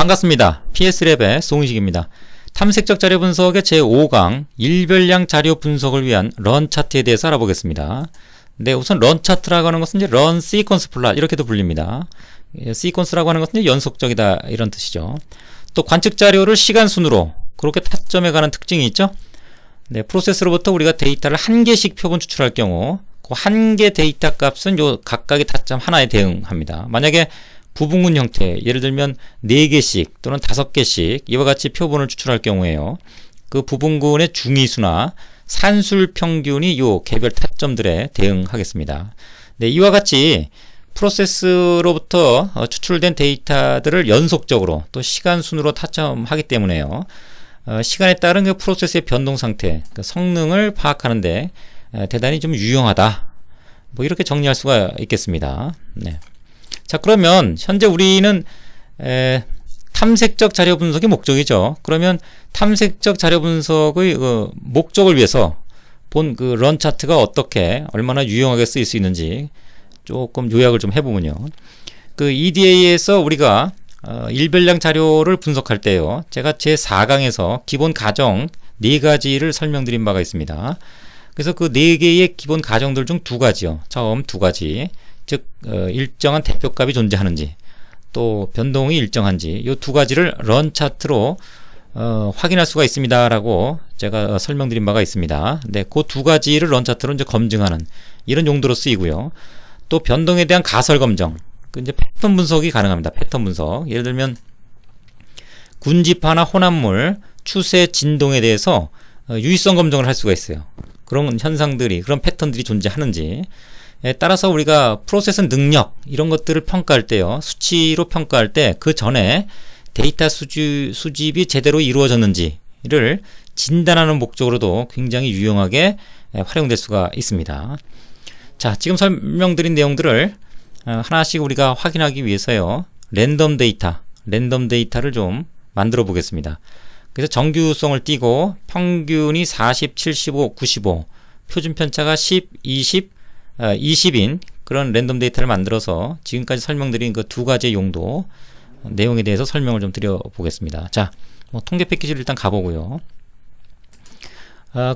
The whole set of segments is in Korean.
반갑습니다. PS랩의 송은식입니다. 탐색적 자료 분석의 제5강 일별량 자료 분석을 위한 런 차트에 대해서 알아보겠습니다. 네, 우선 런 차트라고 하는 것은 이제 런 시퀀스 플롯 이렇게도 불립니다. 시퀀스라고 하는 것은 이제 연속적이다 이런 뜻이죠. 또 관측 자료를 시간 순으로 그렇게 타점해 가는 특징이 있죠. 네, 프로세스로부터 우리가 데이터를 한 개씩 표본 추출할 경우 그 한 개 데이터 값은 요 각각의 타점 하나에 대응합니다. 만약에 부분군 형태, 예를 들면 4개씩 또는 5개씩 이와 같이 표본을 추출할 경우에요. 그 부분군의 중위수나 산술 평균이 요 개별 타점들에 대응하겠습니다. 네, 이와 같이 프로세스로부터 추출된 데이터들을 연속적으로 또 시간 순으로 타점하기 때문에요. 시간에 따른 그 프로세스의 변동 상태, 그 성능을 파악하는데 대단히 좀 유용하다. 뭐 이렇게 정리할 수가 있겠습니다. 네. 자, 그러면 현재 우리는 탐색적 자료 분석이 목적이죠. 그러면 탐색적 자료 분석의 목적을 위해서 본 그 런 차트가 어떻게 얼마나 유용하게 쓰일 수 있는지 조금 요약을 좀 해보면요. 그 EDA에서 우리가 일별량 자료를 분석할 때요. 제가 제4강에서 기본 가정 4가지를 설명드린 바가 있습니다. 그래서 그 4개의 기본 가정들 중 2가지요. 처음 2가지. 즉 일정한 대표값이 존재하는지 또 변동이 일정한지 이 2가지를 런 차트로 확인할 수가 있습니다 라고 제가 설명드린 바가 있습니다. 네, 그 2가지를 런 차트로 이제 검증하는 이런 용도로 쓰이고요. 또 변동에 대한 가설 검정, 이제 패턴 분석이 가능합니다. 패턴 분석. 예를 들면 군집화나 혼합물, 추세, 진동에 대해서 유의성 검증을 할 수가 있어요. 그런 현상들이, 그런 패턴들이 존재하는지. 따라서 우리가 프로세스 능력 이런 것들을 평가할 때요, 수치로 평가할 때 그 전에 데이터 수집이 제대로 이루어졌는지를 진단하는 목적으로도 굉장히 유용하게 활용될 수가 있습니다. 자, 지금 설명드린 내용들을 하나씩 우리가 확인하기 위해서요, 랜덤 데이터를 좀 만들어 보겠습니다. 그래서 정규성을 띄고 평균이 40, 75, 95, 표준 편차가 10, 20, 20인 그런 랜덤 데이터를 만들어서 지금까지 설명드린 그 2가지의 용도 내용에 대해서 설명을 좀 드려보겠습니다. 자, 통계 패키지를 일단 가보고요.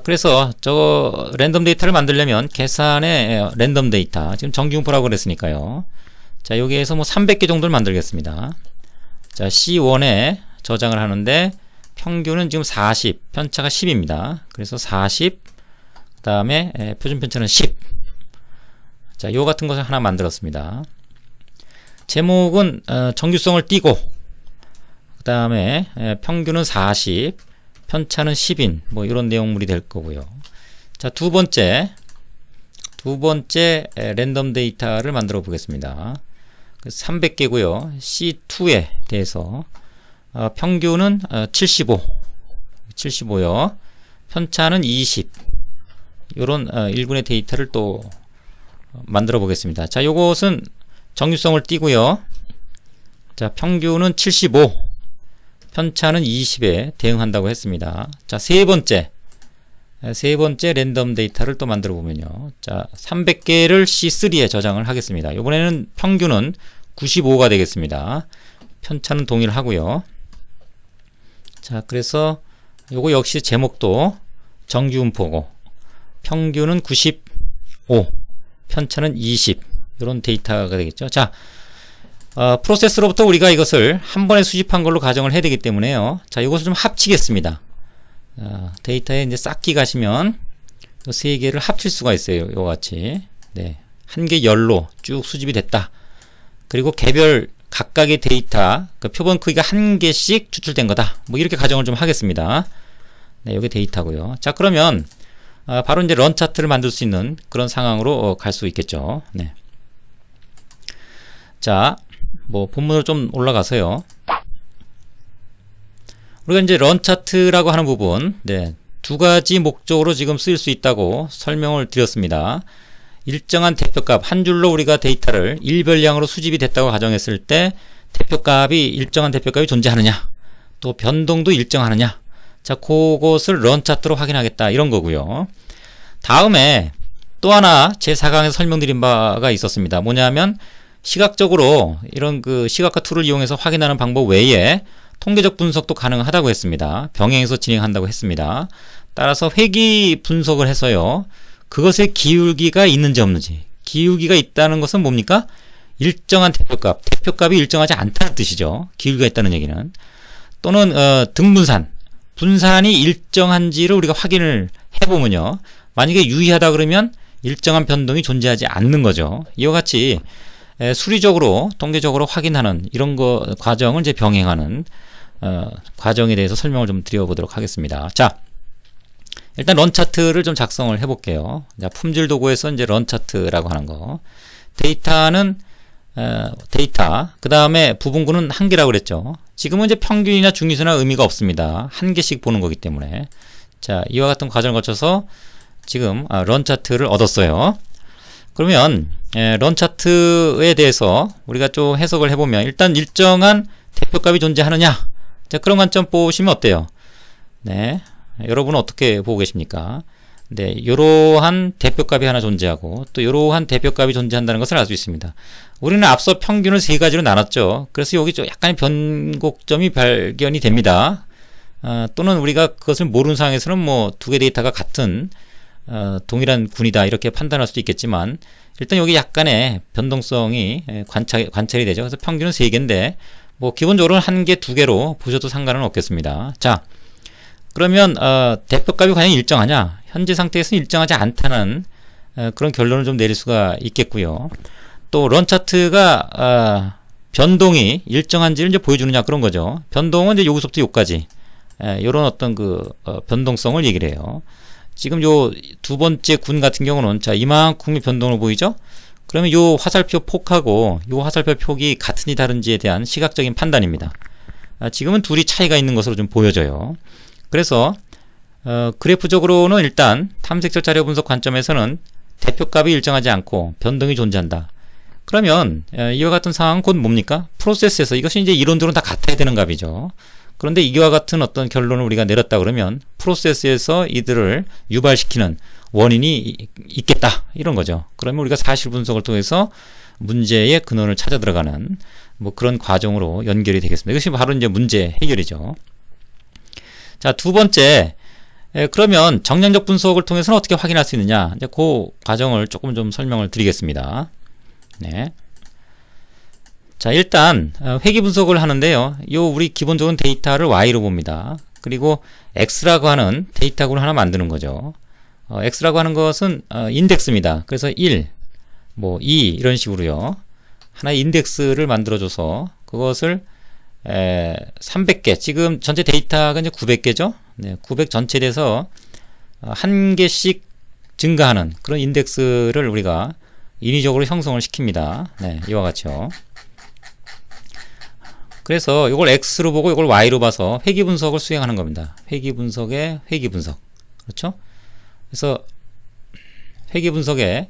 그래서 저 랜덤 데이터를 만들려면 계산의 랜덤 데이터, 지금 정규분포라고 그랬으니까요. 자, 여기에서 300개 정도를 만들겠습니다. 자, C1에 저장을 하는데 평균은 지금 40, 편차가 10입니다. 그래서 40, 그 다음에 표준 편차는 10. 자, 요 같은 것을 하나 만들었습니다. 제목은 정규성을 띄고 그 다음에 평균은 40, 편차는 10인 뭐 이런 내용물이 될 거고요. 자, 두 번째 랜덤 데이터를 만들어 보겠습니다. 300개고요. C2에 대해서 평균은 75요. 편차는 20. 요런 일군의 데이터를 또 만들어 보겠습니다. 자, 요것은 정규성을 띄고요. 자, 평균은 75, 편차는 20에 대응한다고 했습니다. 자, 세 번째 랜덤 데이터를 또 만들어 보면요. 자, 300개를 C3에 저장을 하겠습니다. 이번에는 평균은 95가 되겠습니다. 편차는 동일하고요. 자, 그래서 요거 역시 제목도 정규분포고 평균은 95, 편차는 20 이런 데이터가 되겠죠. 자, 프로세스로부터 우리가 이것을 한 번에 수집한 걸로 가정을 해야 되기 때문에요. 자, 이것을 좀 합치겠습니다. 데이터에 이제 쌓기 가시면 이 세 개를 합칠 수가 있어요. 이거 같이. 네, 한 개 열로 쭉 수집이 됐다. 그리고 개별 각각의 데이터, 그 표본 크기가 한 개씩 추출된 거다. 뭐 이렇게 가정을 좀 하겠습니다. 네, 이게 데이터고요. 자, 그러면 바로 이제 런 차트를 만들 수 있는 그런 상황으로 갈 수 있겠죠. 네. 자, 본문으로 좀 올라가서요. 우리가 이제 런 차트라고 하는 부분, 네, 2가지 목적으로 지금 쓰일 수 있다고 설명을 드렸습니다. 일정한 대표값, 한 줄로 우리가 데이터를 일별량으로 수집이 됐다고 가정했을 때 대표값이 일정한 대표값이 존재하느냐, 또 변동도 일정하느냐. 자, 그것을 런 차트로 확인하겠다 이런 거고요. 다음에 또 하나 제4강에서 설명드린 바가 있었습니다. 뭐냐면 시각적으로 이런 그 시각화 툴을 이용해서 확인하는 방법 외에 통계적 분석도 가능하다고 했습니다. 병행해서 진행한다고 했습니다. 따라서 회귀 분석을 해서요, 그것의 기울기가 있는지 없는지. 기울기가 있다는 것은 뭡니까? 일정한 대표값, 대표값이 일정하지 않다는 뜻이죠. 기울기가 있다는 얘기는. 또는 등분산, 분산이 일정한지를 우리가 확인을 해보면요, 만약에 유의하다 그러면 일정한 변동이 존재하지 않는 거죠. 이와 같이 수리적으로 통계적으로 확인하는 이런 거 과정을 이제 병행하는 과정에 대해서 설명을 좀 드려보도록 하겠습니다. 자, 일단 런 차트를 좀 작성을 해볼게요. 자, 품질 도구에서 이제 런 차트라고 하는 거. 데이터는 데이터, 그 다음에 부분구는 한 개라고 그랬죠. 지금은 이제 평균이나 중위수나 의미가 없습니다. 한 개씩 보는 거기 때문에. 자, 이와 같은 과정을 거쳐서 지금 런 차트를 얻었어요. 그러면 런 차트에 대해서 우리가 좀 해석을 해보면, 일단 일정한 대표값이 존재하느냐, 자, 그런 관점 보시면 어때요? 네, 여러분은 어떻게 보고 계십니까? 네, 이러한 대표값이 하나 존재하고 또 이러한 대표값이 존재한다는 것을 알 수 있습니다. 우리는 앞서 평균을 세 가지로 나눴죠. 그래서 여기 좀 약간의 변곡점이 발견이 됩니다. 또는 우리가 그것을 모르는 상황에서는 뭐 두 개 데이터가 같은 동일한 군이다 이렇게 판단할 수도 있겠지만, 일단 여기 약간의 변동성이 관찰이 되죠. 그래서 평균은 3개인데 뭐 기본적으로는 1개, 2개로 보셔도 상관은 없겠습니다. 자, 그러면 대표값이 과연 일정하냐? 현재 상태에서는 일정하지 않다는 그런 결론을 좀 내릴 수가 있겠고요. 또 런 차트가 변동이 일정한지를 이제 보여주느냐, 그런 거죠. 변동은 이제 여기서부터 여기까지 이런 어떤 그 변동성을 얘기를 해요. 지금 요 두 번째 군 같은 경우는 자, 이만큼의 변동을 보이죠? 그러면 요 화살표 폭하고 요 화살표 폭이 같은지 다른지에 대한 시각적인 판단입니다. 지금은 둘이 차이가 있는 것으로 좀 보여져요. 그래서 그래프적으로는 일단 탐색적 자료 분석 관점에서는 대표값이 일정하지 않고 변동이 존재한다. 그러면 이와 같은 상황은 곧 뭡니까? 프로세스에서 이것이 이제 이론적으로 다 같아야 되는 값이죠. 그런데 이와 같은 어떤 결론을 우리가 내렸다 그러면 프로세스에서 이들을 유발시키는 원인이 있겠다, 이런 거죠. 그러면 우리가 사실 분석을 통해서 문제의 근원을 찾아 들어가는 뭐 그런 과정으로 연결이 되겠습니다. 이것이 바로 이제 문제 해결이죠. 자, 두 번째, 그러면 정량적 분석을 통해서는 어떻게 확인할 수 있느냐, 이제 그 과정을 조금 좀 설명을 드리겠습니다. 네. 자, 일단 회귀 분석을 하는데요, 요 우리 기본적인 데이터를 Y로 봅니다. 그리고 X라고 하는 데이터군을 하나 만드는 거죠. X라고 하는 것은 인덱스입니다. 그래서 1, 뭐 2 이런 식으로요, 하나의 인덱스를 만들어줘서 그것을 300개, 지금 전체 데이터가 이제 900개죠. 네, 900 전체에 대해서 한 개씩 증가하는 그런 인덱스를 우리가 인위적으로 형성을 시킵니다. 네, 이와 같이요. 그래서 이걸 X로 보고 이걸 Y로 봐서 회귀 분석을 수행하는 겁니다. 회귀 분석의 회귀 분석. 그렇죠? 그래서 회귀 분석에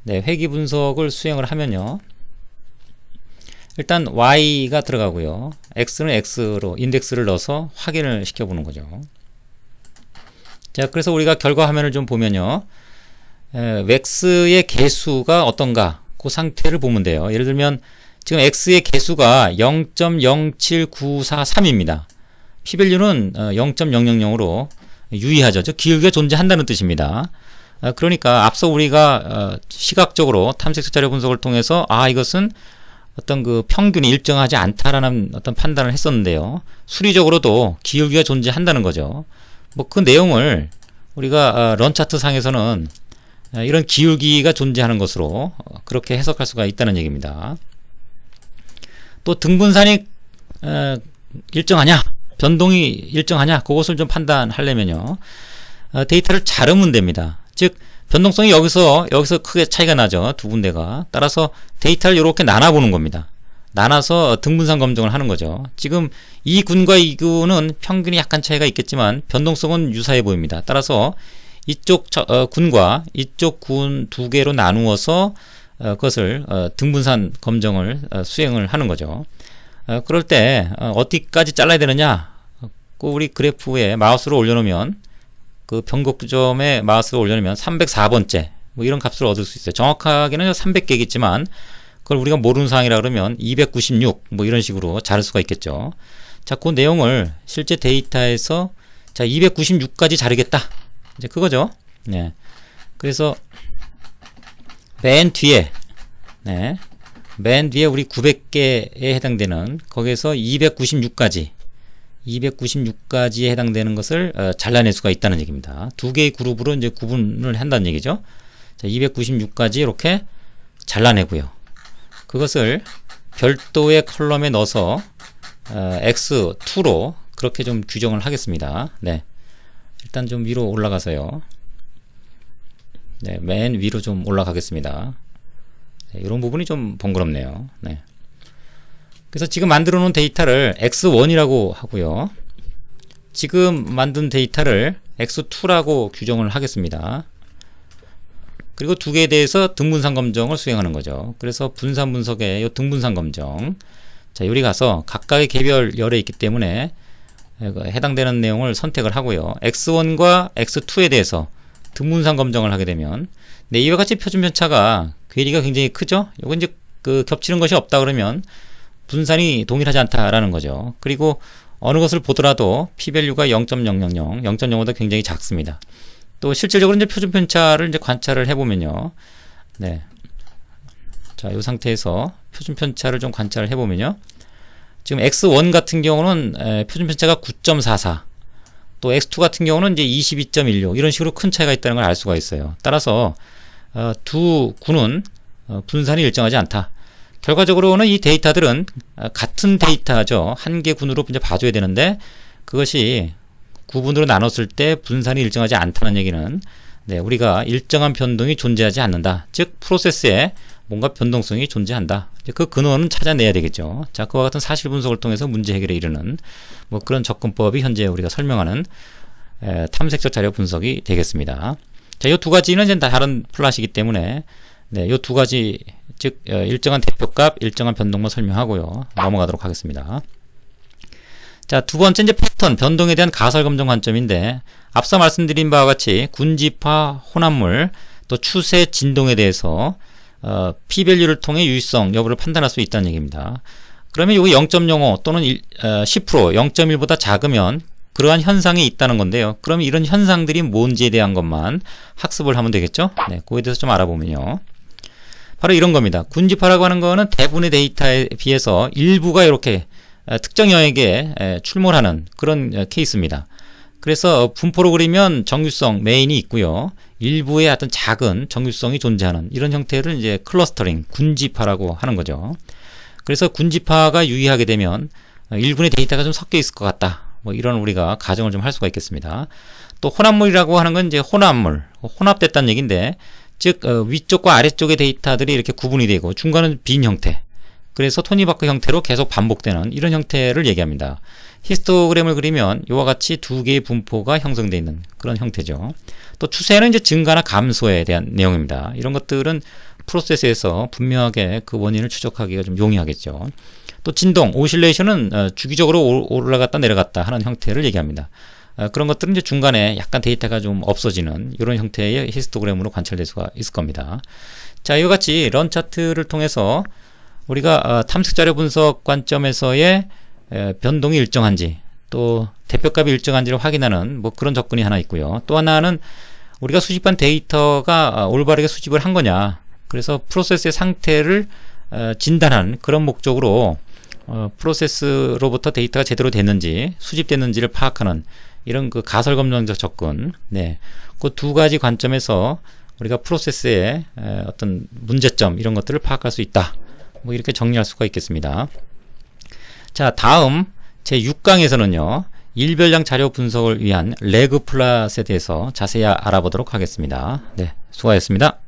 회귀 분석을 수행을 하면요, 일단 Y가 들어가고요, X는 X로 인덱스를 넣어서 확인을 시켜보는 거죠. 자, 그래서 우리가 결과 화면을 좀 보면요, X의 개수가 어떤가, 그 상태를 보면 돼요. 예를 들면 지금 X의 개수가 0.07943입니다. P밸류는 0.000으로 유의하죠. 즉 기울기가 존재한다는 뜻입니다. 그러니까 앞서 우리가 시각적으로 탐색적 자료 분석을 통해서 이것은 어떤 그 평균이 일정하지 않다라는 어떤 판단을 했었는데요, 수리적으로도 기울기가 존재한다는 거죠. 뭐 그 내용을 우리가 런 차트 상에서는 이런 기울기가 존재하는 것으로 그렇게 해석할 수가 있다는 얘기입니다. 또 등분산이 일정하냐, 변동이 일정하냐, 그것을 좀 판단하려면요, 데이터를 자르면 됩니다. 즉 변동성이 여기서 크게 차이가 나죠. 두 군데가. 따라서 데이터를 이렇게 나눠보는 겁니다. 나눠서 등분산 검증을 하는 거죠. 지금 이 군과 이 군은 평균이 약간 차이가 있겠지만 변동성은 유사해 보입니다. 따라서 이쪽 군과 이쪽 군 두 개로 나누어서 그것을 등분산 검정을 수행을 하는 거죠. 그럴 때 어디까지 잘라야 되느냐, 우리 그래프에 마우스를 올려놓으면, 그 변곡점에 마우스를 올려놓으면 304번째 뭐 이런 값을 얻을 수 있어요. 정확하게는 300개겠지만 그걸 우리가 모르는 사항이라 그러면 296 뭐 이런 식으로 자를 수가 있겠죠. 자, 그 내용을 실제 데이터에서 자 296까지 자르겠다. 이제 그거죠. 네. 그래서 맨 뒤에 맨 뒤에 우리 900개에 해당되는 거기에서 296까지에 해당되는 것을 잘라낼 수가 있다는 얘기입니다. 두 개의 그룹으로 이제 구분을 한다는 얘기죠. 자, 296까지 이렇게 잘라내고요. 그것을 별도의 컬럼에 넣어서 X2로 그렇게 좀 규정을 하겠습니다. 네. 일단 좀 위로 올라가서요. 네, 맨 위로 좀 올라가겠습니다. 네, 이런 부분이 좀 번거롭네요. 네. 그래서 지금 만들어 놓은 데이터를 X1이라고 하고요. 지금 만든 데이터를 X2라고 규정을 하겠습니다. 그리고 두 개에 대해서 등분산 검정을 수행하는 거죠. 그래서 분산 분석의 이 등분산 검정. 자, 요리 가서 각각의 개별 열에 있기 때문에 해당되는 내용을 선택을 하고요. X1과 X2에 대해서 등분산 검정을 하게 되면 네, 이와 같이 표준 편차가 괴리가 굉장히 크죠. 요건 이제 그 겹치는 것이 없다 그러면 분산이 동일하지 않다라는 거죠. 그리고 어느 것을 보더라도 p-value가 0.000, 0.05보다 굉장히 작습니다. 또 실질적으로 이제 표준 편차를 이제 관찰을 해보면요. 네. 자, 이 상태에서 표준 편차를 좀 관찰을 해보면요. 지금 X1 같은 경우는 표준 편차가 9.44. 또 X2 같은 경우는 이제 22.16 이런 식으로 큰 차이가 있다는 걸 알 수가 있어요. 따라서 두 군은 분산이 일정하지 않다. 결과적으로는 이 데이터들은 같은 데이터죠. 한 개 군으로 이제 봐줘야 되는데 그것이 구분으로 나눴을 때 분산이 일정하지 않다는 얘기는 네, 우리가 일정한 변동이 존재하지 않는다. 즉 프로세스에 뭔가 변동성이 존재한다. 그 근원은 찾아내야 되겠죠. 자, 그와 같은 사실 분석을 통해서 문제 해결에 이르는 뭐 그런 접근법이 현재 우리가 설명하는 탐색적 자료 분석이 되겠습니다. 자, 이 두 가지는 이제 다른 플롯이기 때문에 네, 이 두 가지 즉 일정한 대표값, 일정한 변동만 설명하고요. 넘어가도록 하겠습니다. 자, 두 번째 이제 패턴, 변동에 대한 가설 검정 관점인데 앞서 말씀드린 바와 같이 군집화, 혼합물, 또 추세, 진동에 대해서 p-value를 통해 유의성 여부를 판단할 수 있다는 얘기입니다. 그러면 이거 0.05 또는 10%, 0.1보다 작으면 그러한 현상이 있다는 건데요. 그러면 이런 현상들이 뭔지에 대한 것만 학습을 하면 되겠죠? 네, 그거에 대해서 좀 알아보면요. 바로 이런 겁니다. 군집화라고 하는 거는 대부분의 데이터에 비해서 일부가 이렇게 특정 영역에 출몰하는 그런 케이스입니다. 그래서 분포로 그리면 정규성 메인이 있고요. 일부의 어떤 작은 정규성이 존재하는 이런 형태를 이제 클러스터링, 군집화라고 하는 거죠. 그래서 군집화가 유의하게 되면 일군의 데이터가 좀 섞여 있을 것 같다. 뭐 이런 우리가 가정을 좀 할 수가 있겠습니다. 또 혼합물이라고 하는 건 이제 혼합물, 혼합됐다는 얘기인데 즉 위쪽과 아래쪽의 데이터들이 이렇게 구분이 되고 중간은 빈 형태. 그래서 토니바크 형태로 계속 반복되는 이런 형태를 얘기합니다. 히스토그램을 그리면 이와 같이 두 개의 분포가 형성되어 있는 그런 형태죠. 또 추세는 이제 증가나 감소에 대한 내용입니다. 이런 것들은 프로세스에서 분명하게 그 원인을 추적하기가 좀 용이하겠죠. 또 진동, 오실레이션은 주기적으로 올라갔다 내려갔다 하는 형태를 얘기합니다. 그런 것들은 이제 중간에 약간 데이터가 좀 없어지는 이런 형태의 히스토그램으로 관찰될 수가 있을 겁니다. 자, 이와 같이 런 차트를 통해서 우리가 탐색자료 분석 관점에서의 변동이 일정한지 또 대표값이 일정한지를 확인하는 뭐 그런 접근이 하나 있고요. 또 하나는 우리가 수집한 데이터가 올바르게 수집을 한 거냐, 그래서 프로세스의 상태를 진단하는 그런 목적으로 프로세스로부터 데이터가 제대로 됐는지 수집됐는지를 파악하는 이런 그 가설 검정적 접근, 네, 그 두 가지 관점에서 우리가 프로세스의 어떤 문제점 이런 것들을 파악할 수 있다. 뭐 이렇게 정리할 수가 있겠습니다. 자, 다음 제 6강에서는요. 일별량 자료 분석을 위한 레그 플랫에 대해서 자세히 알아보도록 하겠습니다. 네, 수고하셨습니다.